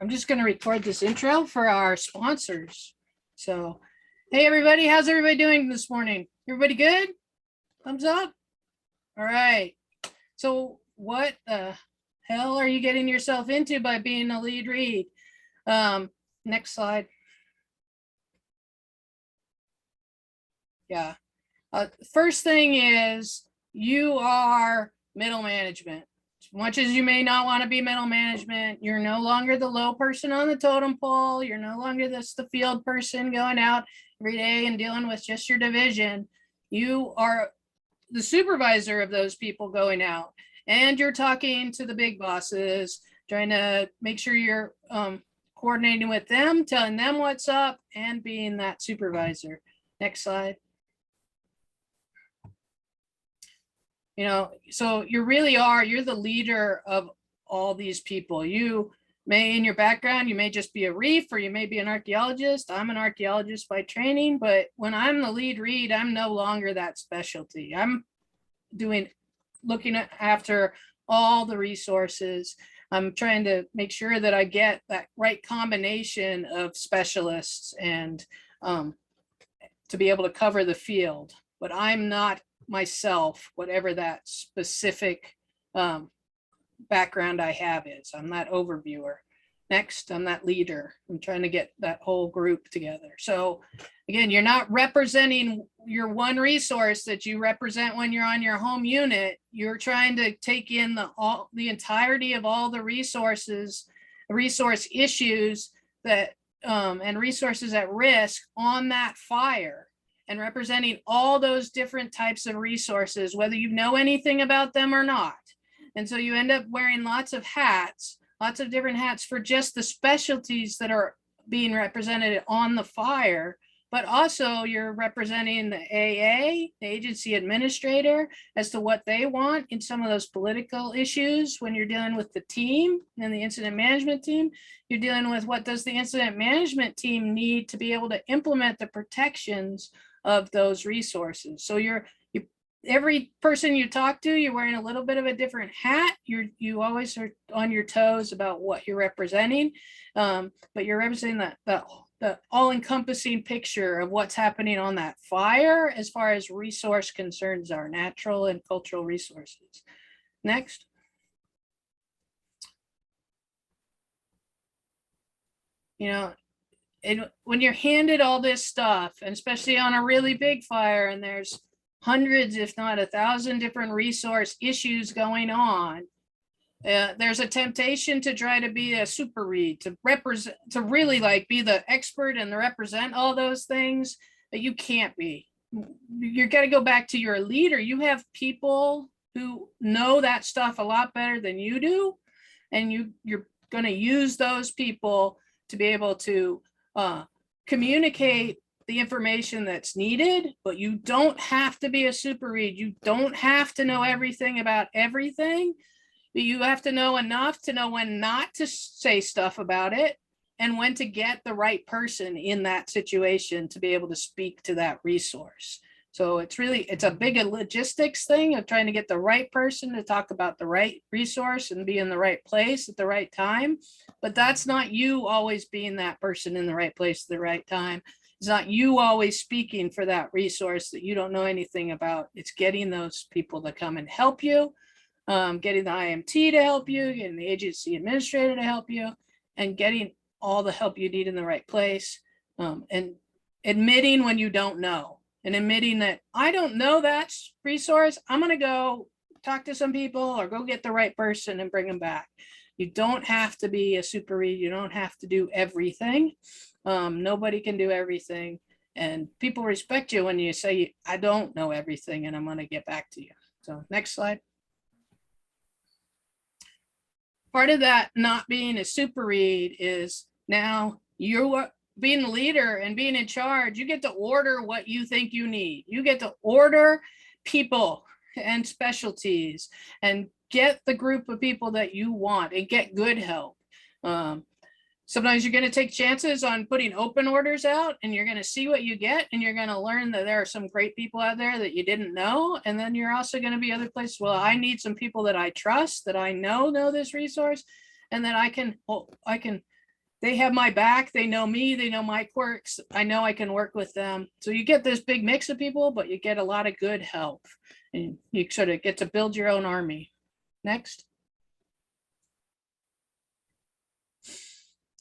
I'm just going to record this intro for our sponsors. So, hey, everybody, how's everybody doing this morning? Everybody good? Thumbs up? All right. So, what the hell are you getting yourself into by being a lead read? Next slide. Yeah. First thing is you are middle management. As much as you may not want to be middle management, you're no longer the low person on the totem pole. You're no longer the field person going out every day and dealing with just your division. You are the supervisor of those people going out, and you're talking to the big bosses, trying to make sure you're coordinating with them, telling them what's up, and being that supervisor. Next slide. So you really are, you're the leader of all these people. You may, in your background, you may just be a reef, or you may be an archaeologist. I'm an archaeologist by training, but when I'm the lead read, I'm no longer that specialty. I'm looking after all the resources. I'm trying to make sure that I get that right combination of specialists and to be able to cover the field. But I'm not myself, whatever that specific background I have is. I'm that overviewer. Next, I'm that leader. I'm trying to get that whole group together. So again, you're not representing your one resource that you represent when you're on your home unit. You're trying to take in the entirety of all the resource issues that and resources at risk on that fire, and representing all those different types of resources, whether you know anything about them or not. And so you end up wearing lots of different hats for just the specialties that are being represented on the fire, but also you're representing the AA, the agency administrator, as to what they want in some of those political issues. When you're dealing with the team and the incident management team, you're dealing with what does the incident management team need to be able to implement the protections of those resources. So every person you talk to, you're wearing a little bit of a different hat. You always are on your toes about what you're representing, but you're representing the all-encompassing picture of what's happening on that fire as far as resource concerns are, natural and cultural resources. Next. When you're handed all this stuff, and especially on a really big fire, and there's hundreds, if not 1,000 different resource issues going on, there's a temptation to try to be a super read, to represent, to really be the expert and represent all those things, but you can't be. You got to go back to your leader. You have people who know that stuff a lot better than you do, and you're going to use those people to be able to communicate the information that's needed. But you don't have to be a super read. You don't have to know everything about everything. But you have to know enough to know when not to say stuff about it, and when to get the right person in that situation to be able to speak to that resource. So it's a big logistics thing of trying to get the right person to talk about the right resource and be in the right place at the right time. But that's not you always being that person in the right place at the right time. It's not you always speaking for that resource that you don't know anything about. It's getting those people to come and help you, getting the IMT to help you, getting the agency administrator to help you, and getting all the help you need in the right place, and admitting when you don't know, and admitting that I don't know that resource. I'm going to go talk to some people or go get the right person and bring them back. You don't have to be a super read. You don't have to do everything. Nobody can do everything. And people respect you when you say, I don't know everything and I'm going to get back to you. So next slide. Part of that not being a super read is now you're being the leader and being in charge. You get to order what you think you need. You get to order people and specialties and get the group of people that you want and get good help. Sometimes you're going to take chances on putting open orders out, and you're going to see what you get, and you're going to learn that there are some great people out there that you didn't know. And then you're also going to be other places. Well, I need some people that I trust, that I know this resource, and that I can they have my back. They know me. They know my quirks. I know I can work with them. So you get this big mix of people, but you get a lot of good help, and you sort of get to build your own army. Next.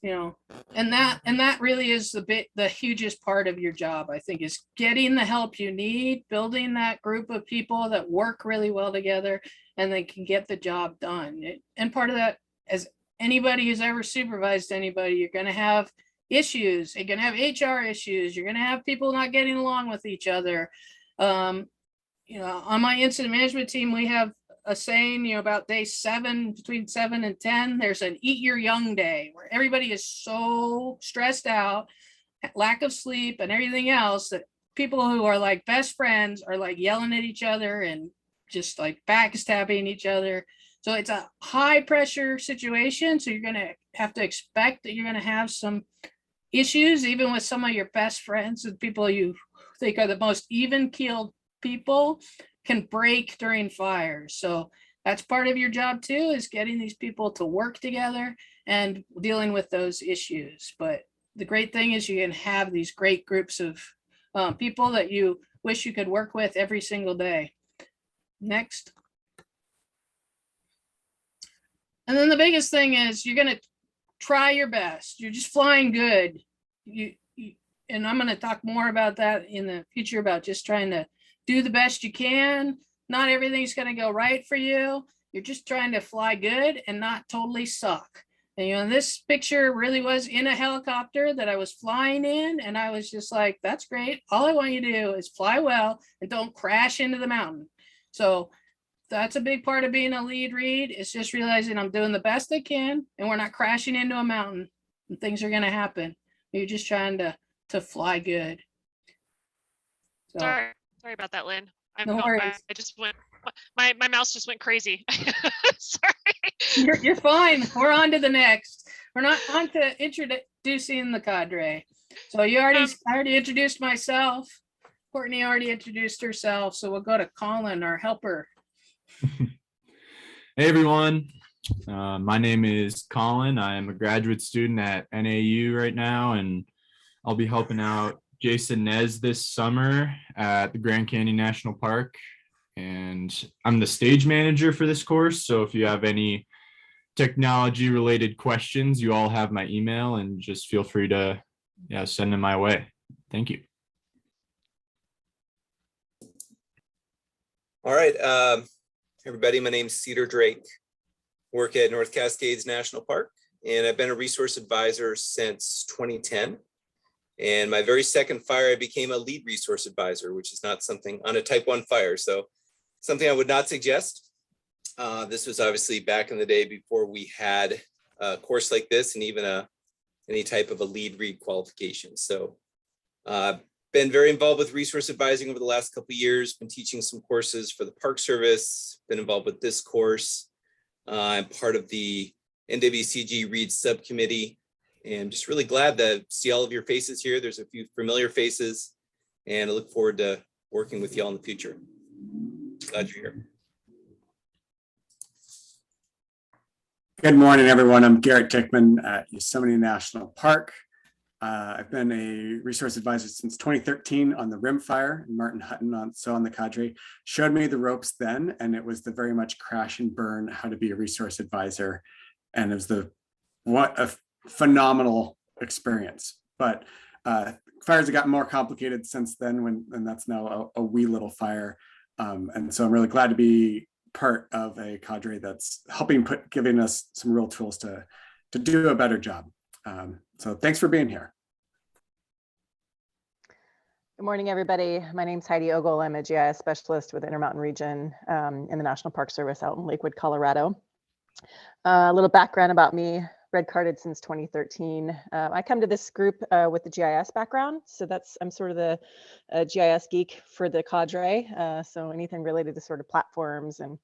You know, and that really is the hugest part of your job, I think, is getting the help you need, building that group of people that work really well together and they can get the job done. And part of that, as anybody who's ever supervised anybody, you're going to have issues. You're going to have HR issues. You're going to have people not getting along with each other. You know, on my incident management team, we have a saying, you know, about day 7, between 7 and 10, there's an eat your young day where everybody is so stressed out, lack of sleep and everything else, that people who are like best friends are like yelling at each other and just like backstabbing each other. So it's a high pressure situation. So you're going to have to expect that you're going to have some issues, even with some of your best friends, with people you think are the most even keeled people, can break during fires. So that's part of your job too, is getting these people to work together and dealing with those issues. But the great thing is you can have these great groups of people that you wish you could work with every single day. Next. And then the biggest thing is you're going to try your best. You're just flying good. And I'm going to talk more about that in the future, about just trying to do the best you can. Not everything's going to go right for you. You're just trying to fly good and not totally suck. And, you know, this picture really was in a helicopter that I was flying in. And I was just like, that's great. All I want you to do is fly well and don't crash into the mountain. So that's a big part of being a lead read, is just realizing I'm doing the best I can and we're not crashing into a mountain and things are going to happen. You're just trying to fly good. So, Sorry about that, Lynn. No worries. I just went, my mouse just went crazy. Sorry. You're fine. We're on to the next. We're not on to introducing the cadre. So I already introduced myself. Courtney already introduced herself. So we'll go to Colin, our helper. Hey everyone. My name is Colin. I am a graduate student at NAU right now, and I'll be helping out Jason Nez this summer at the Grand Canyon National Park. And I'm the stage manager for this course. So if you have any technology related questions, you all have my email, and just feel free to send them my way. Thank you. All right, everybody, my name's Cedar Drake. Work at North Cascades National Park, and I've been a resource advisor since 2010. And my very second fire, I became a lead resource advisor, which is not something on a type 1 fire. So something I would not suggest. This was obviously back in the day before we had a course like this and even any type of a lead read qualification. So been very involved with resource advising over the last couple of years, been teaching some courses for the Park Service, been involved with this course. I'm part of the NWCG Read subcommittee, and just really glad to see all of your faces here. There's a few familiar faces, and I look forward to working with you all in the future. Glad you're here. Good morning, everyone. I'm Garrett Dickman at Yosemite National Park. I've been a resource advisor since 2013 on the Rim Fire, and Martin Hutton on the cadre showed me the ropes then, and it was the very much crash and burn how to be a resource advisor, and it was what a phenomenal experience. But fires have gotten more complicated since then, and that's now a wee little fire, and so I'm really glad to be part of a cadre that's giving us some real tools to do a better job. So thanks for being here. Good morning, everybody. My name's Heidi Ogle. I'm a GIS specialist with Intermountain Region in the National Park Service out in Lakewood, Colorado. A little background about me: red carded since 2013. I come to this group with the GIS background, so I'm sort of the GIS geek for the cadre. So anything related to sort of platforms and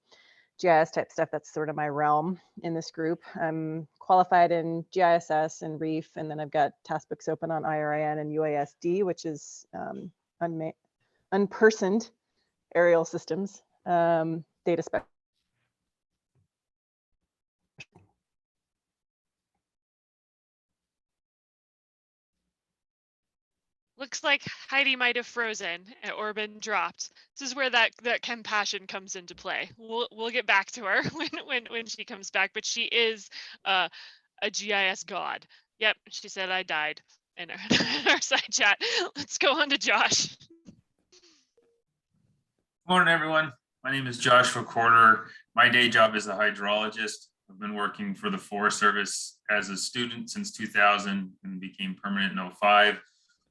GIS type stuff, that's sort of my realm in this group. I'm qualified in GISS and REEF, and then I've got task books open on IRIN and UASD, which is unpersoned aerial systems, data spec. looks like Heidi might have frozen or been dropped. This is where that compassion comes into play. We'll get back to her when she comes back, but she is a GIS god. Yep, she said I died in our side chat. Let's go on to Josh. Morning, everyone. My name is Josh Recorder. My day job is a hydrologist. I've been working for the Forest Service as a student since 2000 and became permanent in 2005.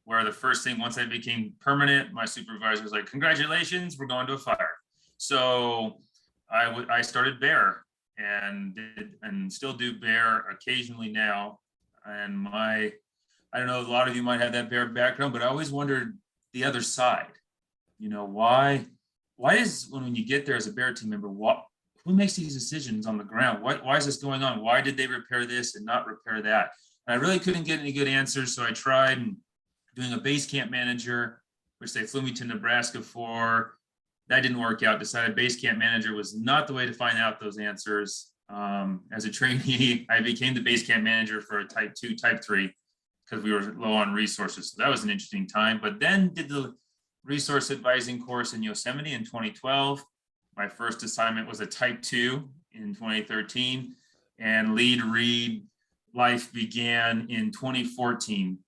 Where the first thing, once I became permanent, my supervisor was like, congratulations, we're going to a fire. So I started bear and still do bear occasionally now. And I don't know, a lot of you might have that bear background, but I always wondered the other side. You know, why is when you get there as a bear team member, who makes these decisions on the ground? Why is this going on? Why did they repair this and not repair that? And I really couldn't get any good answers. So I tried doing a base camp manager, which they flew me to Nebraska for. That didn't work out. Decided base camp manager was not the way to find out those answers. As a trainee, I became the base camp manager for a type 2, type 3, because we were low on resources. So that was an interesting time. But then did the resource advising course in Yosemite in 2012. My first assignment was a type 2 in 2013, and lead read life began in 2014.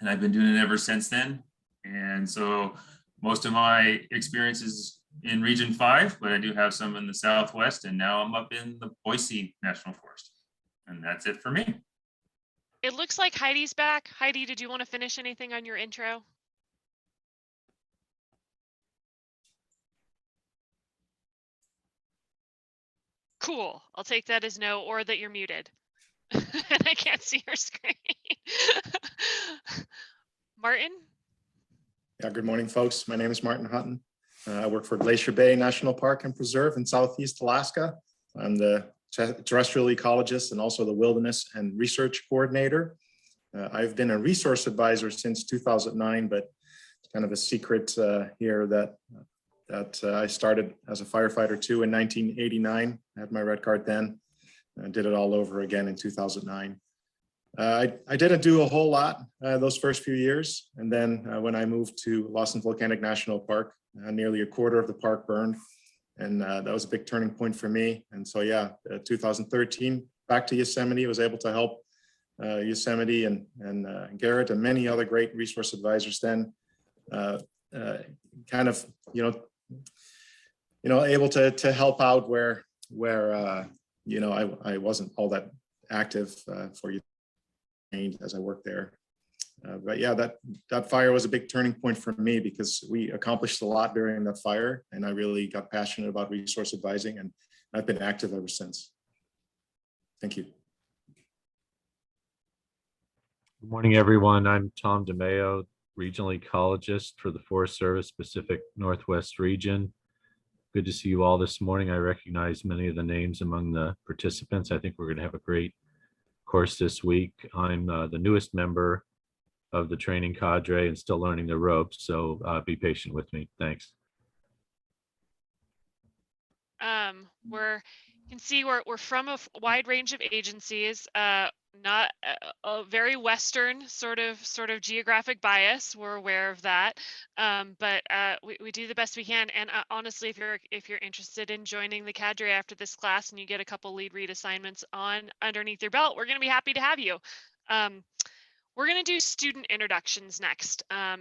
And I've been doing it ever since then. And so most of my experiences in Region 5, but I do have some in the Southwest, and now I'm up in the Boise National Forest. And that's it for me. It looks like Heidi's back. Heidi, did you want to finish anything on your intro? Cool. I'll take that as no, or that you're muted. And I can't see your screen. Martin? Yeah, good morning, folks. My name is Martin Hutton. I work for Glacier Bay National Park and Preserve in Southeast Alaska. I'm the terrestrial ecologist and also the wilderness and research coordinator. I've been a resource advisor since 2009, but it's kind of a secret here that I started as a firefighter too in 1989. I had my red card then. I did it all over again in 2009. I didn't do a whole lot those first few years. And then when I moved to Lawson Volcanic National Park, nearly a quarter of the park burned. And that was a big turning point for me. And so, yeah, 2013, back to Yosemite, was able to help Yosemite and Garrett and many other great resource advisors then kind of, able to help out where I wasn't all that active for you as I worked there. But yeah, that fire was a big turning point for me because we accomplished a lot during that fire, and I really got passionate about resource advising, and I've been active ever since. Thank you. Good morning, everyone. I'm Tom DeMeo, Regional Ecologist for the Forest Service Pacific Northwest Region. Good to see you all this morning. I recognize many of the names among the participants. I think we're going to have a great course this week. I'm the newest member of the training cadre and still learning the ropes, so be patient with me. Thanks. You can see we're from a wide range of agencies, not a very Western sort of geographic bias. We're aware of that, but we do the best we can. And honestly, if you're interested in joining the cadre after this class and you get a couple lead read assignments underneath your belt, we're going to be happy to have you. We're going to do student introductions next.